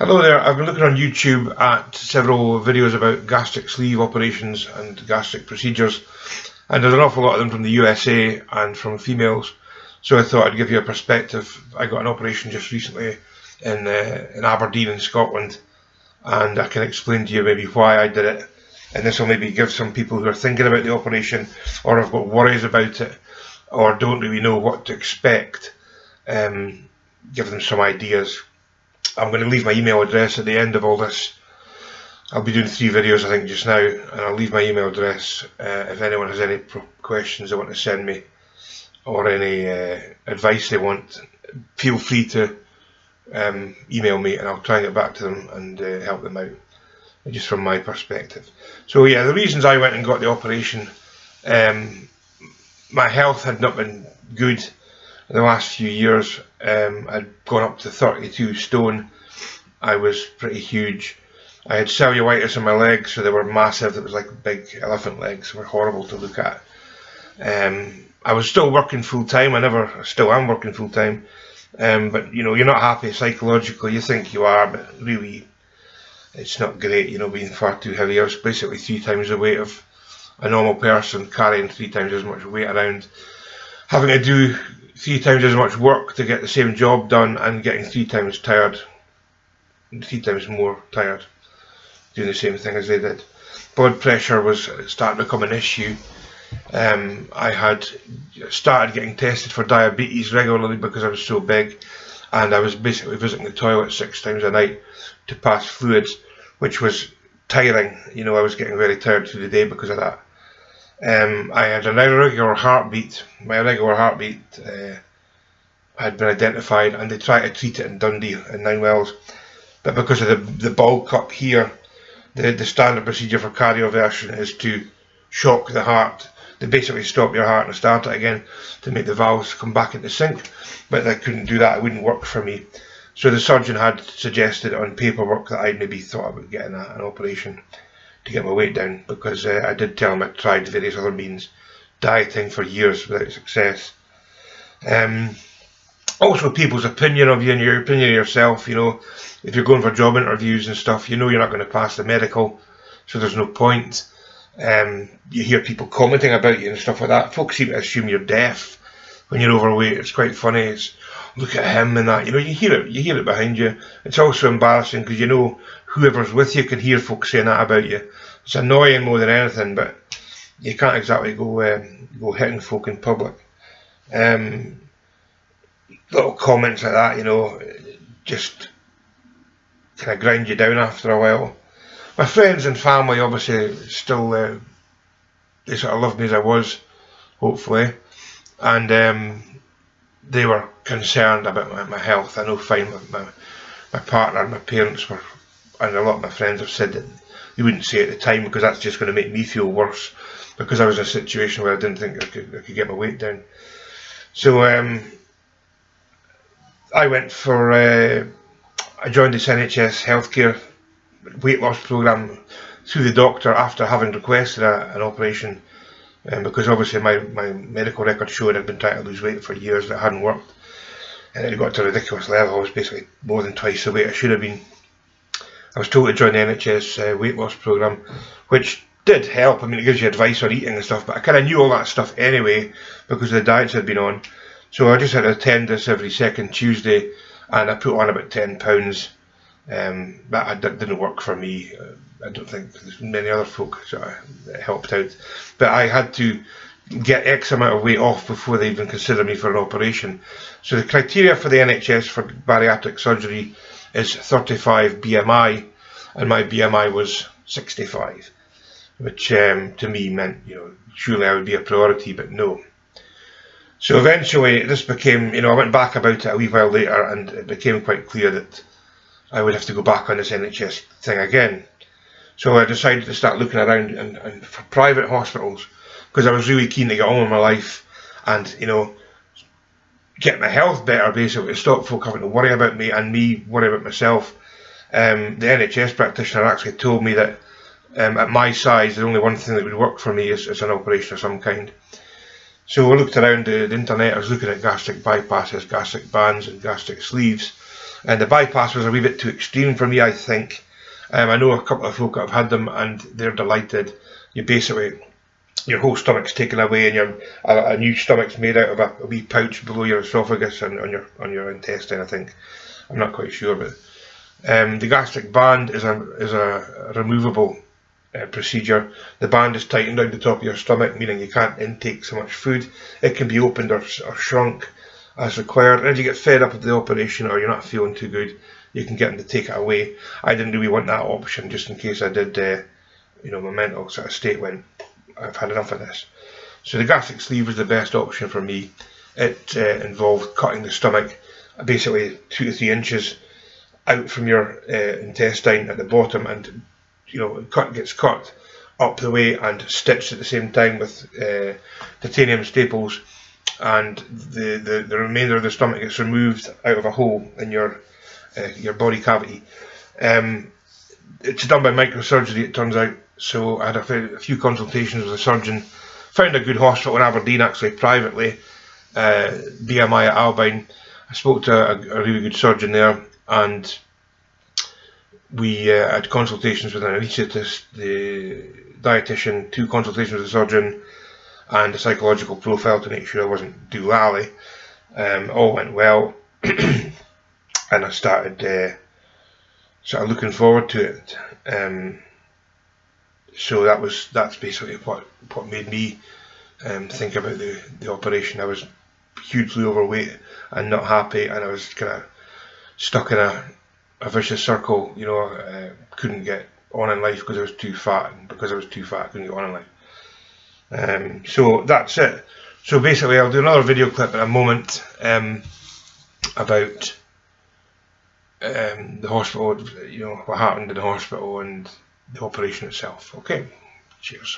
Hello there, I've been looking on YouTube at several videos about gastric sleeve operations and gastric procedures, and there's an awful lot of them from the USA and from females, so I thought I'd give you a perspective. I got an operation just recently in Aberdeen in Scotland, and I can explain to you maybe why I did it, and this will maybe give some people who are thinking about the operation or have got worries about it or don't really know what to expect, give them some ideas. I'm going to leave my email address at the end of all this. I'll be doing 3 videos I think just now, and I'll leave my email address if anyone has any questions they want to send me or any advice they want. Feel free to email me and I'll try and get back to them and help them out, just from my perspective. So yeah, the reasons I went and got the operation, my health had not been good in the last few years. I'd gone up to 32 stone. I was pretty huge. I had cellulitis in my legs, so they were massive. It was like big elephant legs. They were horrible to look at. I was still working full time. I still am working full time. But you know, you're not happy psychologically. You think you are, but really, it's not great. You know, being far too heavy. I was basically 3 times the weight of a normal person, carrying 3 times as much weight around, having to do 3 times as much work to get the same job done, and getting 3 times tired, 3 times more tired, doing the same thing as they did. Blood pressure was starting to become an issue. I had started getting tested for diabetes regularly because I was so big, and I was basically visiting the toilet 6 times a night to pass fluids, which was tiring. You know, I was getting very tired through the day because of that. I had an irregular heartbeat. My irregular heartbeat had been identified, and they tried to treat it in Dundee in 9 Wells, but because of the bulk up here, the standard procedure for cardioversion is to shock the heart. They basically stop your heart and start it again to make the valves come back into sync, but they couldn't do that. It wouldn't work for me. So the surgeon had suggested on paperwork that I'd maybe thought about getting an operation to get my weight down, because I did tell him I'd tried various other means, dieting for years without success. Also people's opinion of you and your opinion of yourself. You know, if you're going for job interviews and stuff, you know you're not going to pass the medical, so there's no point. You hear people commenting about you and stuff like that. Folks seem to assume you're deaf when you're overweight. It's quite funny. It's, look at him and that. You know, you hear it behind you. It's also embarrassing because you know whoever's with you can hear folks saying that about you. It's annoying more than anything, but you can't exactly go hitting folk in public. Little comments like that, you know, just kind of grind you down after a while. My friends and family obviously still, they sort of loved me as I was, hopefully, and they were concerned about my health. I know fine, my partner and my parents were, and a lot of my friends have said that they wouldn't say at the time because that's just going to make me feel worse, because I was in a situation where I didn't think I could get my weight down. So I went for, I joined this NHS healthcare weight loss programme through the doctor after having requested an operation, because obviously my medical record showed I'd been trying to lose weight for years and it hadn't worked, and it got to a ridiculous level. I was basically more than twice the weight I should have been. I was told to join the NHS weight loss programme, which did help. I mean, it gives you advice on eating and stuff, but I kind of knew all that stuff anyway because of the diets I'd been on. So I just had to attend this every second Tuesday, and I put on about 10 pounds. That didn't work for me. I don't think there's many other folk that helped out, but I had to get X amount of weight off before they even consider me for an operation. So the criteria for the NHS for bariatric surgery is 35 BMI, and my BMI was 65, which to me meant, you know, surely I would be a priority, but no. So eventually this became, you know, I went back about it a wee while later, and it became quite clear that I would have to go back on this NHS thing again. So I decided to start looking around and for private hospitals, because I was really keen to get on with my life and, you know, get my health better, basically, stop folk having to worry about me and me worry about myself. The NHS practitioner actually told me that at my size, the only one thing that would work for me is an operation of some kind. So I looked around the internet. I was looking at gastric bypasses, gastric bands and gastric sleeves, And the bypass was a wee bit too extreme for me, I think. I know a couple of folk that have had them and they're delighted. You basically, your whole stomach's taken away and a new stomach's made out of a wee pouch below your esophagus and on your intestine, I think. I'm not quite sure, but the gastric band is a removable procedure. The band is tightened down the top of your stomach, meaning you can't intake so much food. It can be opened or shrunk as required. And if you get fed up with the operation or you're not feeling too good, you can get them to take it away. I didn't really want that option, just in case I did, my mental sort of state went, I've had enough of this. So the gastric sleeve was the best option for me. It involved cutting the stomach, basically 2 to 3 inches out from your intestine at the bottom, and gets cut up the way and stitched at the same time with titanium staples, and the remainder of the stomach gets removed out of a hole in your body cavity. It's done by microsurgery, it turns out. So I had a few consultations with a surgeon, found a good hospital in Aberdeen, actually, privately, BMI at Aberdeen. I spoke to a really good surgeon there, and we had consultations with an anaesthetist, the dietitian, 2 consultations with the surgeon, and a psychological profile to make sure I wasn't doolally. All went well, and I started sort of looking forward to it. So that's basically what made me think about the operation. I was hugely overweight and not happy, and I was kind of stuck in a vicious circle. Couldn't get on in life because I was too fat, and because I was too fat I couldn't get on in life. So that's it. So basically I'll do another video clip in a moment about the hospital, what happened in the hospital and the operation itself. Okay, cheers.